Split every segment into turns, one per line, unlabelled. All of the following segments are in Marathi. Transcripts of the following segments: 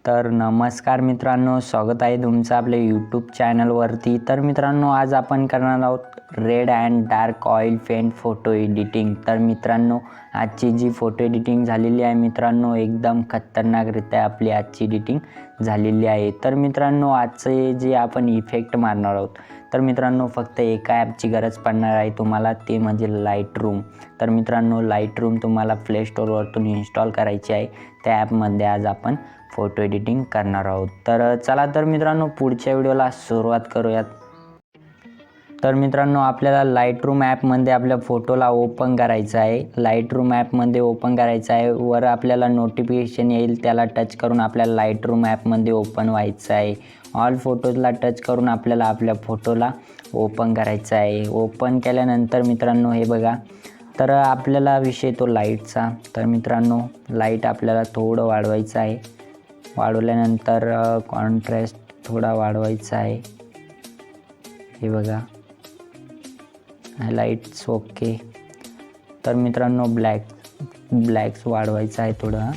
तर नमस्कार मित्रांनो, स्वागत आहे तुमचं आपल्या यूट्यूब चॅनलवरती। तर मित्रांनो, आज आपण करणार आहोत red and dark oil paint photo editing. तर मित्रांनो, आजची जी फोटो एडिटिंग झालेली आहे मित्रांनो, एकदम खतरनाकरित्या आपली आजची एडिटिंग झालेली आहे। तर मित्रांनो, आजचे जे आपण इफेक्ट मारणार आहोत तर मित्रांनो, फक्त एका ॲपची गरज पडणार आहे तुम्हाला, ते म्हणजे लाईटरूम। तर मित्रांनो, लाईटरूम तुम्हाला प्ले स्टोअरवरून इन्स्टॉल करायची आहे। त्या ॲपमध्ये आज आपण फोटो एडिटिंग करणार आहोत। तर चला तर मित्रांनो, पुढच्या व्हिडिओला सुरुवात करूयात। तर मित्रांनो, आपल्याला लाईटरूम ॲपमध्ये आपल्या फोटोला ओपन करायचं आहे। लाईटरूम ॲपमध्ये ओपन करायचं आहे, वर आपल्याला नोटिफिकेशन येईल, त्याला टच करून आपल्याला लाईटरूम ॲपमध्ये ओपन व्हायचं आहे। ऑल फोटोजला टच करून आपल्याला आपल्या फोटोला ओपन करायचं आहे। ओपन केल्यानंतर मित्रांनो, हे बघा, तर आपल्याला विषय तो लाईटचा। तर मित्रांनो, लाईट आपल्याला थोडं वाढवायचं आहे। वाढवल्यानंतर कॉन्ट्रास्ट थोडा वाढवायचा आहे। हे बघा, लाईट्स ओके। तर मित्रांनो, ब्लॅक्स वाढवायचा आहे थोडं,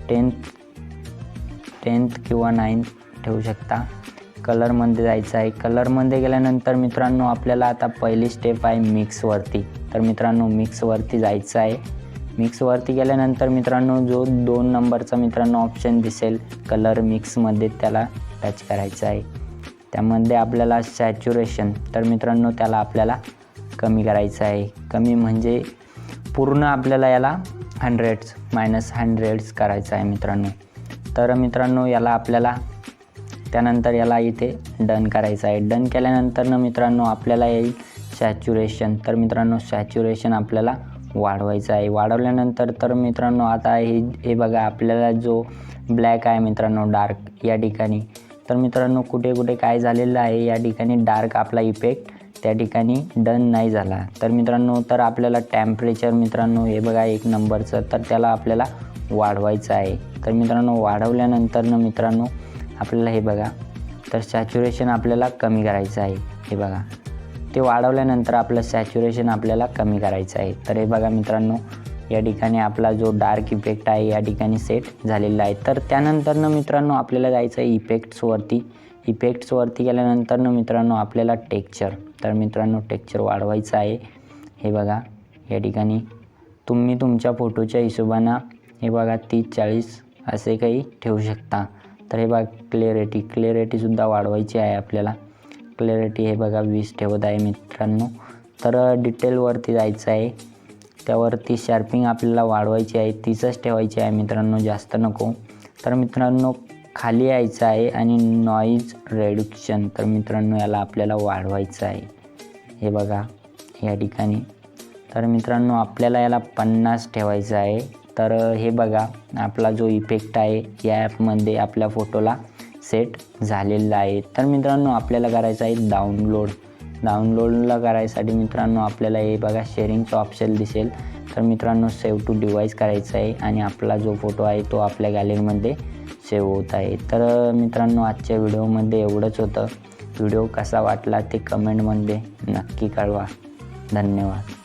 10th किंवा 9th ठेवू शकता। कलरमध्ये जायचं आहे। कलरमध्ये गेल्यानंतर मित्रांनो, आपल्याला आता पहिली स्टेप आहे मिक्सवरती। तर मित्रांनो, मिक्सवरती जायचं आहे। मिक्सवरती गेल्यानंतर मित्रांनो, जो 2 नंबरचा मित्रांनो ऑप्शन दिसेल कलर मिक्समध्ये, त्याला टच करायचं आहे। त्यामध्ये आपल्याला सॅच्युरेशन, तर मित्रांनो त्याला आपल्याला कमी करायचं आहे। कमी म्हणजे पूर्ण आपल्याला याला -100 करायचं आहे मित्रांनो। तर मित्रांनो, याला आपल्याला त्यानंतर याला इथे डन करायचं आहे। डन केल्यानंतर मित्रांनो, आपल्याला येईल सॅच्युरेशन। तर मित्रांनो, सॅच्युरेशन आपल्याला वाढवायचं आहे। वाढवल्यानंतर तर मित्रांनो, आता हे बघा, आपल्याला जो ब्लॅक आहे मित्रांनो डार्क या ठिकाणी, तर मित्रांनो कुठे कुठे काय झालेलं आहे, या ठिकाणी डार्क आपला इफेक्ट त्या ठिकाणी डन नाही झाला। तर मित्रांनो, तर आपल्याला टेम्परेचर मित्रांनो, हे बघा 1 नंबरचं, तर त्याला आपल्याला वाढवायचं आहे। तर मित्रांनो, वाढवल्यानंतर मित्रांनो, आपल्याला हे बघा, तर सॅच्युरेशन आपल्याला कमी करायचं आहे। हे बघा, ते वाढवल्यानंतर आपलं सॅच्युरेशन आपल्याला कमी करायचं आहे। तर हे बघा मित्रांनो, या ठिकाणी आपला जो डार्क इफेक्ट आहे या ठिकाणी सेट झालेला आहे। तर त्यानंतर मित्रांनो, आपल्याला जायचं आहे इफेक्ट्सवरती। इफेक्ट्सवरती गेल्यानंतर मित्रांनो, आपल्याला टेक्स्चर, तर मित्रांनो टेक्स्चर वाढवायचं आहे। हे बघा, या ठिकाणी तुम्ही तुमच्या फोटोच्या हिशोबानं हे बघा 30-40 असे काही ठेवू शकता। तर हे बघा, क्लिअरिटीसुद्धा वाढवायची आहे आपल्याला। क्लिअरिटी हे बघा 20 ठेवत आहे मित्रांनो। तर डिटेलवरती जायचं आहे, त्यावरती शार्पिंग आपल्याला वाढवायची आहे, 30च ठेवायची आहे मित्रांनो, जास्त नको। तर मित्रांनो, खाली यायचं आहे आणि नॉईज रिडक्शन, तर मित्रांनो याला आपल्याला वाढवायचं आहे। हे बघा, या ठिकाणी तर मित्रांनो, आपल्याला याला 50 ठेवायचं आहे। तर हे बघा, आपला जो इफेक्ट आहे या ॲपमध्ये आपल्या फोटोला सेट झालेला आहे। तर मित्रांनो, आपल्याला करायचं आहे डाउनलोडला करायसाठी मित्रांनो, आपल्याला हे बघा शेअरिंगचं ऑप्शन दिसेल। तर मित्रांनो, सेव्ह टू डिव्हाइस करायचं आहे आणि आपला जो फोटो आहे तो आपल्या गॅलरीमध्ये सेव्ह होत आहे। तर मित्रांनो, आजच्या व्हिडिओमध्ये एवढंच होतं। व्हिडिओ कसा वाटला ते कमेंटमध्ये नक्की कळवा। धन्यवाद।